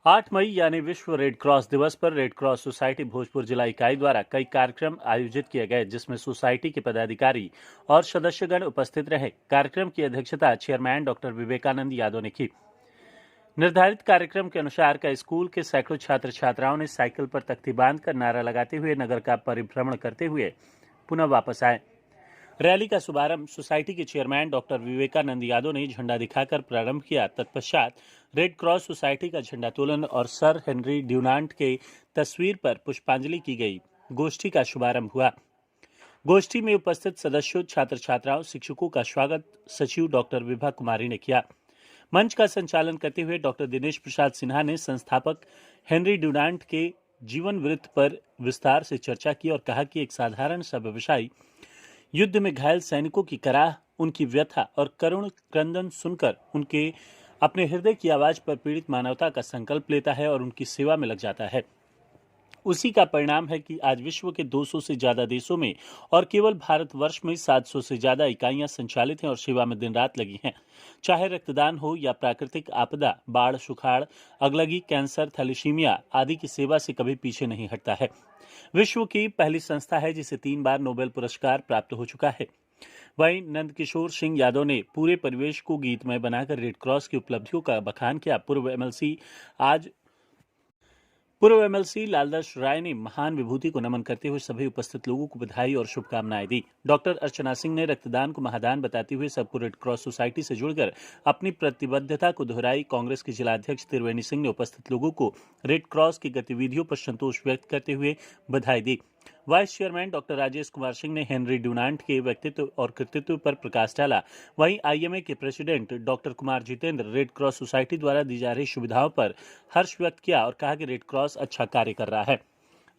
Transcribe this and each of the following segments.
8 मई यानी विश्व red cross दिवस पर रेड क्रॉस सोसाइटी भोजपुर जिला इकाई द्वारा कई कार्यक्रम आयोजित किए गए, जिसमें सोसाइटी के पदाधिकारी और सदस्यगण उपस्थित रहे। कार्यक्रम की अध्यक्षता चेयरमैन डॉक्टर विवेकानंद यादव ने की। निर्धारित कार्यक्रम के अनुसार कई स्कूल के सैकड़ों छात्र छात्राओं ने साइकिल पर तख्ती बांधकर नारा लगाते हुए नगर का परिभ्रमण करते हुए पुनः वापस आए। रैली का शुभारंभ सोसाइटी के चेयरमैन डॉक्टर विवेकानंद यादव ने झंडा दिखाकर प्रारंभ किया। तत्पश्चात रेड क्रॉस सोसाइटी का झंडोत्तोलन और सर हेनरी ड्यूनांट के तस्वीर पर पुष्पांजलि की गई। गोष्ठी का शुभारंभ हुआ। गोष्ठी में उपस्थित सदस्यों, छात्र छात्राओं, शिक्षकों का स्वागत सचिव डॉक्टर विभा कुमारी ने किया। मंच का संचालन करते हुए डॉक्टर दिनेश प्रसाद सिन्हा ने संस्थापक हेनरी ड्यूनांट के जीवन वृत्त पर विस्तार से चर्चा की और कहा कि एक साधारण सा व्यवसायी युद्ध में घायल सैनिकों की कराह, उनकी व्यथा और करुण क्रंदन सुनकर उनके अपने हृदय की आवाज पर पीड़ित मानवता का संकल्प लेता है और उनकी सेवा में लग जाता है। उसी का परिणाम है कि आज विश्व के 200 से ज्यादा देशों में और केवल भारतवर्ष में 700 से ज्यादा इकाइयां संचालित हैं और सेवा में दिन रात लगी हैं। चाहे रक्तदान हो या प्राकृतिक आपदा, बाढ़, सुखाड़, अगलगी, कैंसर, थैलेसीमिया आदि की सेवा से कभी पीछे नहीं हटता है। विश्व की पहली संस्था है जिसे 3 बार नोबेल पुरस्कार प्राप्त हो चुका है। वहीं नंदकिशोर सिंह यादव ने पूरे परिवेश को गीतमय बनाकर रेड क्रॉस की उपलब्धियों का बखान किया। पूर्व एमएलसी लालदास राय ने महान विभूति को नमन करते हुए सभी उपस्थित लोगों को बधाई और शुभकामनाएं दी। डॉक्टर अर्चना सिंह ने रक्तदान को महादान बताते हुए सबको रेड क्रॉस सोसाइटी से जुड़कर अपनी प्रतिबद्धता को दोहराई। कांग्रेस के जिला अध्यक्ष त्रिवेणी सिंह ने उपस्थित लोगों को रेड क्रॉस की गतिविधियों पर संतोष व्यक्त करते हुए बधाई दी। Vice chairman doctor Rajesh Kumar Singh ने हेनरी ड्यूनांट के व्यक्तित्व और कृतित्व पर प्रकाश डाला। वहीं आईएमए के president doctor Kumar Jitendra red cross society द्वारा दी जा रही सुविधाओं पर हर्ष व्यक्त किया और कहा कि रेड क्रॉस अच्छा कार्य कर रहा है।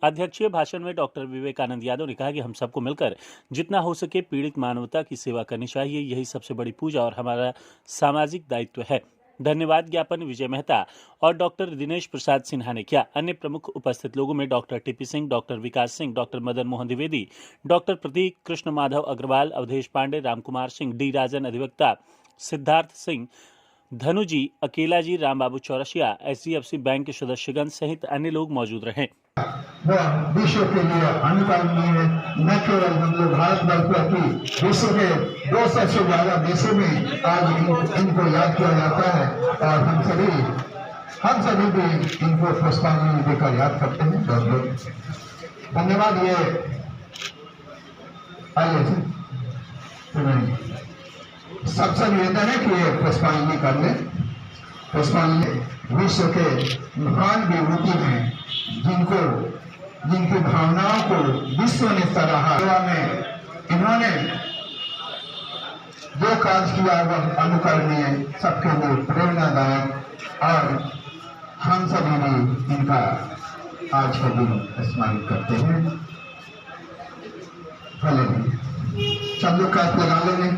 अध्यक्षीय भाषण में डॉक्टर विवेकानंद यादव ने कहा कि हम सबको मिलकर जितना हो सके पीड़ित मानवता की सेवा करनी चाहिए। यही सबसे बड़ी पूजा और हमारा सामाजिक दायित्व है। धन्यवाद ज्ञापन विजय मेहता और डॉक्टर दिनेश प्रसाद सिन्हा ने किया। अन्य प्रमुख उपस्थित लोगों में डॉक्टर टीपी सिंह, डॉक्टर विकास सिंह, डॉक्टर मदन मोहन द्विवेदी, डॉक्टर प्रतीक, कृष्ण माधव अग्रवाल, अवधेश पांडे, रामकुमार सिंह, डी राजन अधिवक्ता, सिद्धार्थ सिंह, धनु जी, अकेला जी, राम बाबू चौरसिया, एचडीएफसी बैंक के सदस्यगण सहित अन्य लोग मौजूद रहे। वह विश्व के लिए अनुकरणीय है। न केवल हम लोग भारतवर्ष बल्कि विश्व के 200 से ज्यादा देशों में आज इनको याद किया जाता है और हम सभी भी इनको पुष्पांजलि देकर याद करते हैं। बहुत बहुत धन्यवाद। ये आइए सबसे निवेदन है कि ये पुष्पांजलि कर ले। पुष्पांजलि विश्व के महान विभूति में जिनकी भावनाओं को विश्व ने सराहा। सेवा में इन्होंने जो कार्य किया वह अनुकरणीय, सबके लिए प्रेरणादायक और हम सभी भी इनका आज के दिन स्मरण करते हैं। भले सब लोग कैप लगा लेंगे।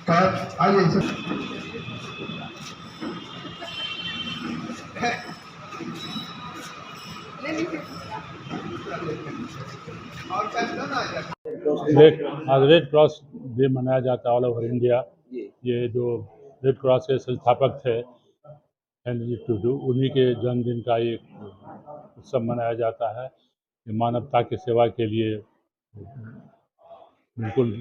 कैप आइए आज रेड क्रॉस डे मनाया जाता है ऑल ओवर इंडिया। ये जो रेड क्रॉस के संस्थापक थे हेनरी टूडू, उन्हीं के जन्मदिन का एक उत्सव मनाया जाता है। ये मानवता की सेवा के लिए बिल्कुल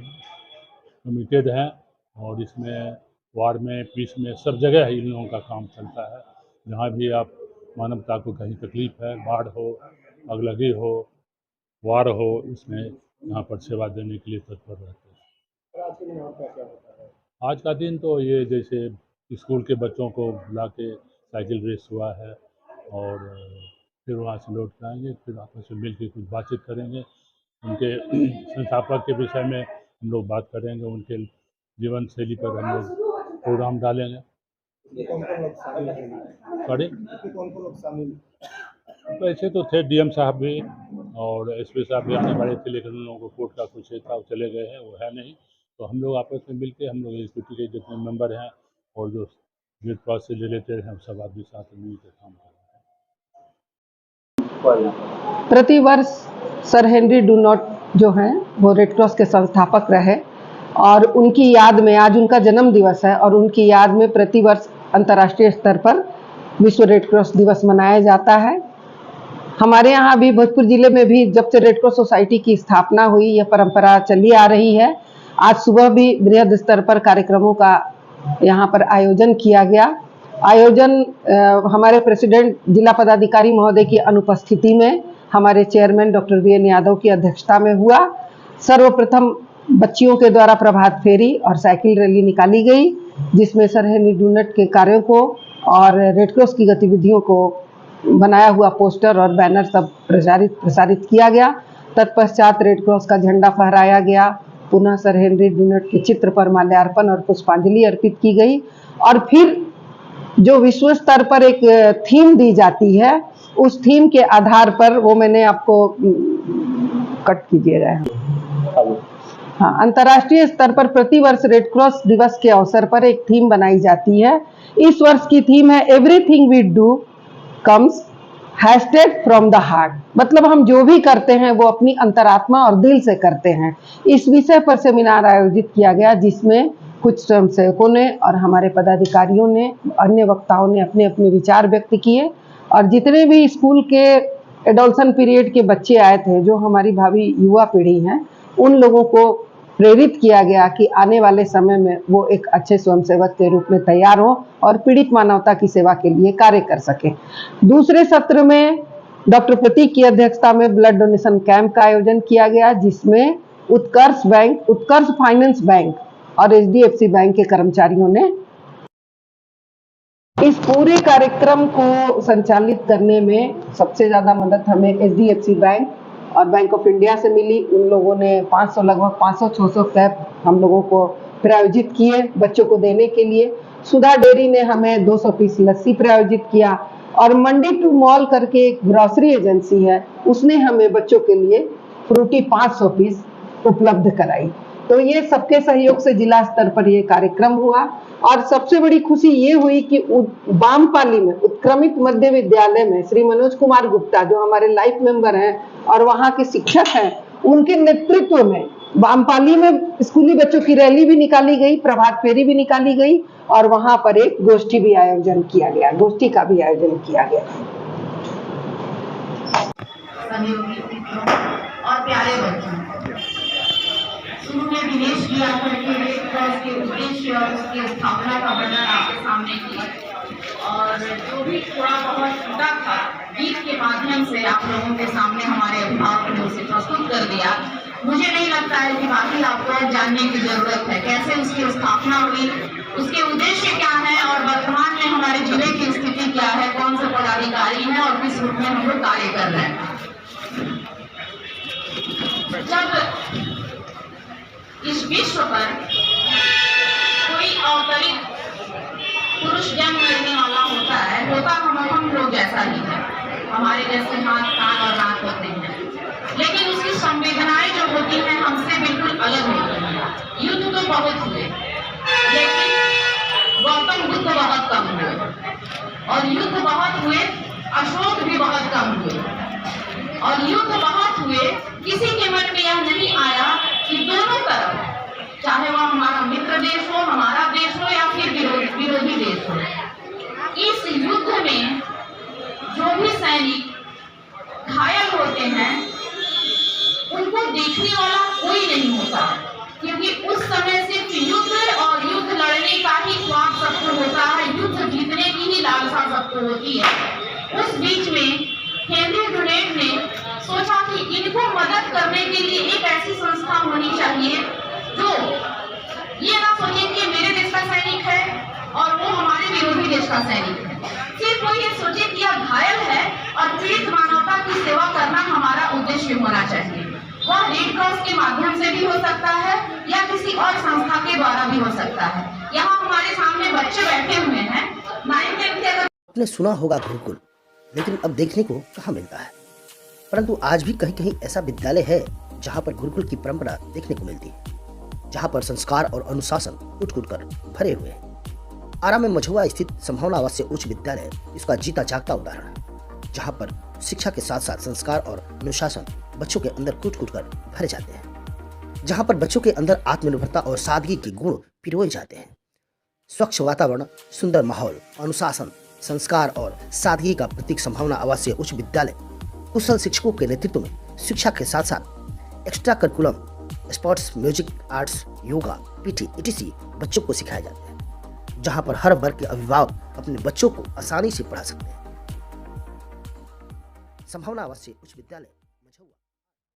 कमिटेड हैं और इसमें वार्ड में, पीस में, सब जगह इन लोगों का काम चलता है। जहाँ भी आप मानवता को कहीं तकलीफ है, बाढ़ हो, अगलगी हो, वार हो, इसमें यहाँ पर सेवा देने के लिए तत्पर रहते हैं। आज का दिन तो ये जैसे स्कूल के बच्चों को बुला के साइकिल रेस हुआ है और फिर वहाँ से लौट के आएंगे, फिर आपस में मिल के कुछ बातचीत करेंगे। उनके संस्थापक के विषय में हम लोग बात करेंगे, उनके जीवन शैली पर हम लोग प्रोग्राम डालेंगे। ऐसे तो थे डीएम साहब भी और एसपी साहब भी आने वाले थे, लेकिन उन लोगों को कोर्ट का कुछ था, चले गए हैं, वो है नहीं। तो हम लोग आपस में मिलके हम लोग एग्जीक्यूटिव के जितने मेंबर हैं और जो रेड क्रॉस से रिलेटेड हैं, सब आदमी साथ में मिलकर काम कर रहे हैं। प्रतिवर्ष सर हेनरी डूनांट जो हैं वो रेड क्रॉस के संस्थापक रहे और उनकी याद में आज उनका जन्म दिवस है और उनकी याद में प्रतिवर्ष अंतर्राष्ट्रीय स्तर पर विश्व रेड क्रॉस दिवस मनाया जाता है। हमारे यहाँ भी भोजपुर जिले में भी जब से रेड क्रॉस सोसाइटी की स्थापना हुई यह परंपरा चली आ रही है। आज सुबह भी बृहद स्तर पर कार्यक्रमों का यहाँ पर आयोजन किया गया। आयोजन हमारे प्रेसिडेंट जिला पदाधिकारी महोदय की अनुपस्थिति में हमारे चेयरमैन डॉक्टर वीएन यादव की अध्यक्षता में हुआ। सर्वप्रथम बच्चियों के द्वारा प्रभात फेरी और साइकिल रैली निकाली गई, जिसमें सर हेनरी डुनट के कार्यों को और रेड क्रॉस की गतिविधियों को बनाया हुआ पोस्टर और बैनर सब प्रसारित किया गया। तत्पश्चात रेड क्रॉस का झंडा फहराया गया। पुनः सर हेनरी डुनट के चित्र पर माल्यार्पण और पुष्पांजलि अर्पित की गई और फिर जो विश्व स्तर पर एक थीम दी जाती है, उस थीम के आधार पर वो मैंने आपको कट कीजिएगा। हाँ, अंतर्राष्ट्रीय स्तर पर प्रतिवर्ष रेड क्रॉस दिवस के अवसर पर एक थीम बनाई जाती है। इस वर्ष की थीम है everything we do comes #from the heart. मतलब हम जो भी करते हैं वो अपनी अंतरात्मा और दिल से करते हैं। इस विषय पर सेमिनार आयोजित किया गया, जिसमें कुछ स्वयंसेवकों ने और हमारे पदाधिकारियों ने, अन्य वक्ताओं ने अपने अपने विचार व्यक्त किए और जितने भी स्कूल के एडोलसन पीरियड के बच्चे आए थे, जो हमारी भावी युवा पीढ़ी हैं, उन लोगों को प्रेरित किया गया कि आने वाले समय में वो एक अच्छे स्वयंसेवक के रूप में तैयार हो और पीड़ित मानवता की सेवा के लिए कार्य कर सके। दूसरे सत्र में डॉक्टर प्रतीक की अध्यक्षता में ब्लड डोनेशन कैंप का आयोजन किया गया, जिसमें उत्कर्ष बैंक, उत्कर्ष फाइनेंस बैंक और HDFC बैंक के कर्मचारियों ने इस पूरे कार्यक्रम को संचालित करने में सबसे ज्यादा मदद हमें HDFC बैंक और बैंक ऑफ इंडिया से मिली। उन लोगों ने लगभग 500-600 कैप हम लोगों को प्रायोजित किए बच्चों को देने के लिए। सुधा डेयरी ने हमें 200 पीस लस्सी प्रायोजित किया और मंडी टू मॉल करके एक ग्रोसरी एजेंसी है, उसने हमें बच्चों के लिए फ्रूटी 500 पीस उपलब्ध कराई। तो ये सबके सहयोग से जिला स्तर पर ये कार्यक्रम हुआ और सबसे बड़ी खुशी ये हुई कि बामपाली में उत्क्रमित मध्य विद्यालय में श्री मनोज कुमार गुप्ता, जो हमारे लाइफ मेंबर हैं और वहाँ के शिक्षक हैं, उनके नेतृत्व में बामपाली में स्कूली बच्चों की रैली भी निकाली गई, प्रभात फेरी भी निकाली गई और वहाँ पर एक गोष्ठी भी आयोजन किया गया, गोष्ठी का भी आयोजन किया गया। और प्यारे बच्चों, शुरू में दिनेश जी आकर के रेड क्रॉस के उद्देश्य और उसकी स्थापना का वर्णन आपके सामने किया और जो भी थोड़ा बहुत छूटा था गीत के माध्यम से आप लोगों के सामने हमारे अभिभावक ने उसे प्रस्तुत कर दिया। मुझे नहीं लगता है कि बाकी आपको जानने की जरूरत है कैसे उसकी स्थापना हुई, उसके उद्देश्य क्या है और वर्तमान में हमारे जिले की स्थिति क्या है, कौन से पदाधिकारी हैं और किस रूप में हम लोग कार्य कर रहे हैं। जब इस विश्व पर कोई अवतरित पुरुष जन्म लेने वाला होता है, होता हम लोग जैसा ही है, हमारे जैसे हाथ कान और नाक होते हैं, लेकिन उसकी संवेदनाएं जो होती हैं हमसे बिल्कुल अलग होती हैं। युद्ध तो बहुत हुए, लेकिन गौतम बुद्ध बहुत कम हुए और युद्ध बहुत हुए, अशोक भी बहुत कम हुए और युद्ध बहुत हुए। किसी के मन में यह नहीं आया कि दोनों तरफ, चाहे वह हमारा मित्र देश हो, हमारा देश हो या फिर विरोधी देश हो, इस युद्ध में जो भी सैनिक घायल होते हैं उनको देखने वाला कोई नहीं होता, क्योंकि उस समय सिर्फ युद्ध और युद्ध लड़ने का ही ख्वाब सबको होता है, युद्ध जीतने की ही लालसा सबको होती है। उस बीच में हेनरी डुनेट ने सोचा कि इनको मदद करने के लिए एक ऐसी संस्था होनी चाहिए जो ये ना सोचे कि मेरे देश का सैनिक है और वो हमारे विरोधी देश का सैनिक है, सिर्फ वो ये सोचे कि यह घायल है और पीड़ित मानवता की सेवा करना हमारा उद्देश्य होना चाहिए। वह रेड क्रॉस के माध्यम से भी हो सकता है या किसी और संस्था के द्वारा भी हो सकता है। यहाँ हमारे सामने बच्चे बैठे हुए हैं 9th 10th के। आपने सुना होगा गुरुकुल, लेकिन अब देखने को कहाँ मिलता है। परंतु आज भी कहीं कहीं ऐसा विद्यालय है जहाँ पर गुरुकुल की परंपरा देखने को मिलती है, जहाँ पर संस्कार और अनुशासन कूट कूट कर भरे हुए हैं। आरा में मझुआ स्थित संभावना आवासीय उच्च विद्यालय इसका जीता जागता उदाहरण है, जहाँ पर शिक्षा के साथ साथ संस्कार और अनुशासन बच्चों के अंदर कूट कूट कर भरे जाते हैं। जहां पर बच्चों के अंदर आत्मनिर्भरता और सादगी के गुण पिरोए जाते हैं। स्वच्छ वातावरण, सुंदर माहौल, अनुशासन, संस्कार और सादगी का प्रतीक संभावना आवासीय उच्च विद्यालय कुशल शिक्षकों के नेतृत्व में शिक्षा के साथ साथ extra curriculum, sports, music, arts, yoga, PT etc बच्चों को सिखाया जाता है, जहां पर हर वर्ग के अभिभावक अपने बच्चों को आसानी से पढ़ा सकते हैं। संभावना आवासीय उच्च विद्यालय